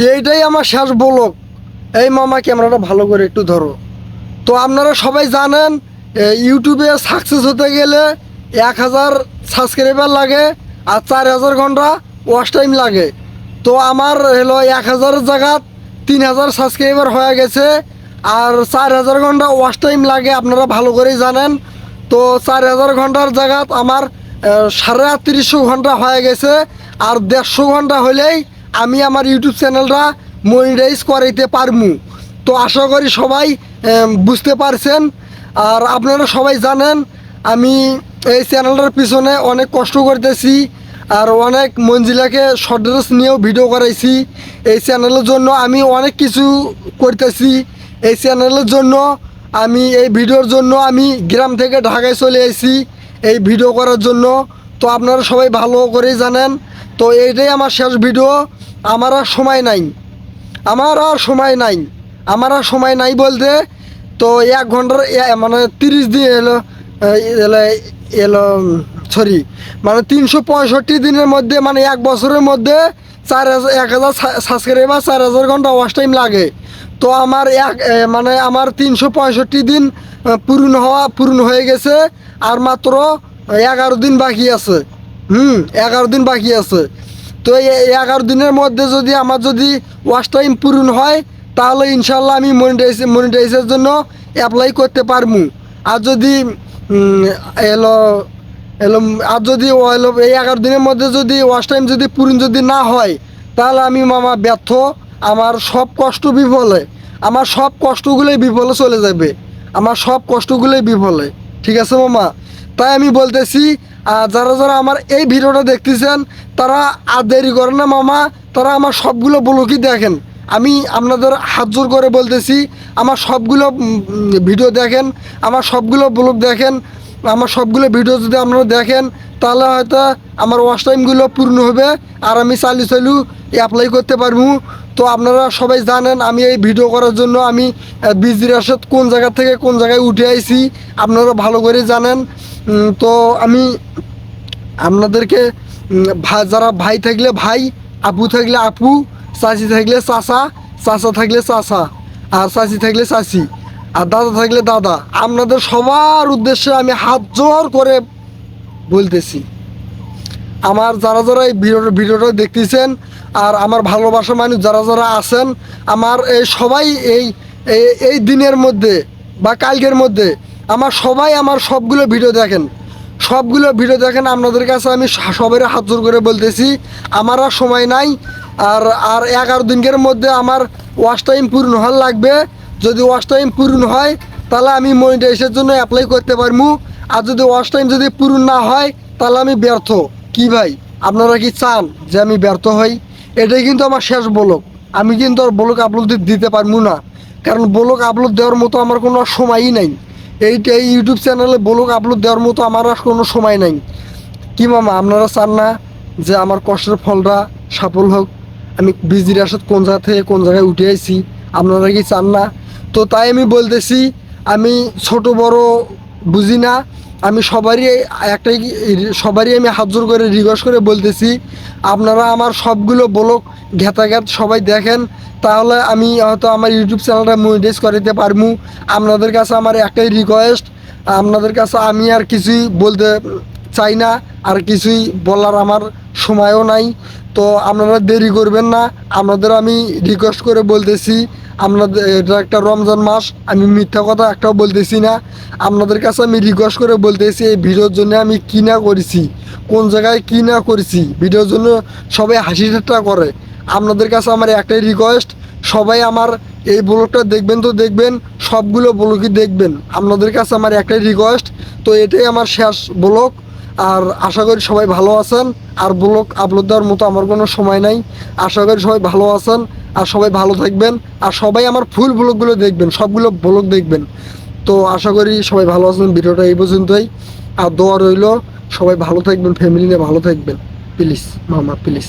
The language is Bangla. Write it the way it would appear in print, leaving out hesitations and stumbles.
এইটাই আমার শেষ ব্লগ। এই মামা ক্যামেরাটা ভালো করে একটু ধরো। তো আপনারা সবাই জানেন ইউটিউবে সাকসেস হতে গেলে 1000 সাবস্ক্রাইবার লাগে আর 4000 ঘন্টা ওয়াচ টাইম লাগে। তো আমার হলো 1000 জায়গাত 3000 সাবস্ক্রাইবার হয়ে গেছে আর 4000 ঘন্টা ওয়াচ টাইম লাগে, আপনারা ভালো করেই জানেন। তো 4000 ঘন্টার জায়গাত আমার 3850 ঘন্টা হয়ে গেছে আর 150 ঘন্টা হলেই আমি আমার ইউটিউব চ্যানেলটা মনিটাইজ করাইতে পারমু। তো আশা করি সবাই বুঝতে পারছেন। আর আপনারা সবাই জানেন আমি এই চ্যানেলটার পিছনে অনেক কষ্ট করতেছি আর অনেক মঞ্জিলাকে শর্ট ড্রেস নিয়েও ভিডিও করাইছি। এই চ্যানেলের জন্য আমি অনেক কিছু করতেছি। এই চ্যানেলের জন্য আমি এই ভিডিওর জন্য আমি গ্রাম থেকে ঢাকায় চলে এসেছি এই ভিডিও করার জন্য। তো আপনারা সবাই ভালো করেই জানেন। তো এইটাই আমার শেষ ভিডিও। আমার আর সময় নাই, আমার আর সময় নাই বলতে তো 1 ঘন্টার মানে 30 দিন এলো সরি মানে 365 দিনের মধ্যে মানে 1 বছরের মধ্যে 1000 সাবস্ক্রাইবার 4000 ঘন্টা ওয়াচ টাইম লাগে। তো আমার মানে আমার 365 দিন পূর্ণ হয়ে গেছে আর মাত্র 11 দিন বাকি আছে। 11 দিন বাকি আছে। তো এই 11 দিনের মধ্যে যদি আমার যদি ওয়াচ টাইম পূরণ হয় তাহলে ইনশাল্লাহ আমি মনিটাইজের জন্য অ্যাপ্লাই করতে পারবো। আর যদি এলো এলো আর যদি এই 11 দিনের মধ্যে যদি ওয়াচ টাইম যদি পূরণ যদি না হয় তাহলে আমি মামা ব্যর্থ। আমার সব কষ্ট বিফলে, আমার সব কষ্টগুলোই বিফলে চলে যাবে, আমার সব কষ্টগুলোই বিফলে। ঠিক আছে মামা? তাই আমি বলতেছি যারা যারা আমার এই ভিডিওটা দেখতেছেন তারা আর দেরি করেন না মামা, তারা আমার সবগুলো ব্লগই দেখেন। আমি আপনাদের হাত জোর করে বলতেছি আমার সবগুলো ভিডিও দেখেন, আমার সবগুলো ব্লগ দেখেন। আমার সবগুলো ভিডিও যদি আপনারা দেখেন তাহলে হয়তো আমার ওয়াচ টাইমগুলো পূর্ণ হবে আর আমি চালু অ্যাপ্লাই করতে পারবো। তো আপনারা সবাই জানেন আমি এই ভিডিও করার জন্য আমি বিজি রাশেদ কোন জায়গা থেকে কোন জায়গায় উঠে আইছি আপনারা ভালো করে জানেন। তো আমি আপনাদেরকে যারা ভাই থাকলে ভাই, আপু থাকলে আপু, চাচি থাকলে চাচা, চাচা থাকলে চাচা, আর চাচি থাকলে চাচি, আর দাদা থাকলে দাদা, আপনাদের সবার উদ্দেশ্যে আমি হাত জোর করে বলতেছি আমার যারা যারা এই ভিডিওটা দেখতেছেন আর আমার ভালোবাসা মানুষ যারা যারা আছেন আমার এই সবাই এই দিনের মধ্যে বা কালকের মধ্যে আমার সবাই আমার সবগুলো ভিডিও দেখেন, সবগুলো ভিডিও দেখেন। আপনাদের কাছে আমি সবাই হাত জোর করে বলতেছি আমার আর সময় নাই। আর 11 দিনের মধ্যে আমার ওয়াচ টাইম পূর্ণ হওয়ার লাগবে। যদি ওয়াচ টাইম পূর্ণ হয় তাহলে আমি মনিটাইজের জন্য অ্যাপ্লাই করতে পারবো। আর যদি ওয়াচ টাইম যদি পূরণ না হয় তাহলে আমি ব্যর্থ। কি ভাই আপনারা কি চান যে আমি ব্যর্থ হই? এটাই কিন্তু আমার শেষ ব্লগ। আমি কিন্তু আর ব্লগ আপলোড দিতে পারবো না, কারণ ব্লগ আপলোড দেওয়ার মতো আমার কোনো সময়ই নাই। এই ইউটিউব চ্যানেলে ব্লগ আপলোড দেওয়ার মতো আমার আর কোনো সময় নাই। কি মামা আপনারা চান না যে আমার কষ্টের ফলটা সফল হোক? আমি বিজি রাশেদ কোন জায়গা থেকে কোন জায়গায় উঠে আইছি, আপনারা কি চান না? তো তাই আমি বলতেছি আমি ছোট বড় বুঝি না, আমি সবারই আমি হাত জোর করে রিকোয়েস্ট করে বলতেছি আপনারা আমার সবগুলো ব্লগ ঘেতাঘাত সবাই দেখেন, তাহলে আমি হয়তো আমার ইউটিউব চ্যানেলটা মনিটাইজ করাতে পারবো। আপনাদের কাছে আমার একটাই রিকোয়েস্ট, আপনাদের কাছে আমি আর কিছুই বলতে চাই না, আর কিছুই বলার আমার সময়ও নাই। তো আপনারা দেরি করবেন না, আপনাদের আমি রিকোয়েস্ট করে বলতেছি। আপনাদের এটা একটা রমজান মাস, আমি মিথ্যা কথা একটাও বলতেছি না। আপনাদের কাছে আমি রিকোয়েস্ট করে বলতেছি এই ভিডিওর জন্য আমি কী না করেছি, কোন জায়গায় কী না করেছি, ভিডিওর জন্য সবাই হাসি ঠাট্টা করে। আপনাদের কাছে আমার একটাই রিকোয়েস্ট, সবাই আমার এই ব্লগটা দেখবেন তো দেখবেন, সবগুলো ব্লগই দেখবেন। আপনাদের কাছে আমার একটাই রিকোয়েস্ট। তো এটাই আমার শেষ ব্লগ। আর আশা করি সবাই ভালো আছেন। আর ব্লগ আপলোড দেওয়ার মতো আমার কোনো সময় নাই। আশা করি সবাই ভালো আছেন আর সবাই ভালো থাকবেন। আর সবাই আমার ফুল ব্লগগুলো দেখবেন, সবগুলো ব্লগ দেখবেন। তো আশা করি সবাই ভালো আছেন। ভিডিওটা এই পর্যন্তই। আর দোয়া রইল সবাই ভালো থাকবেন, ফ্যামিলি নিয়ে ভালো থাকবেন। প্লিজ মামা প্লিজ।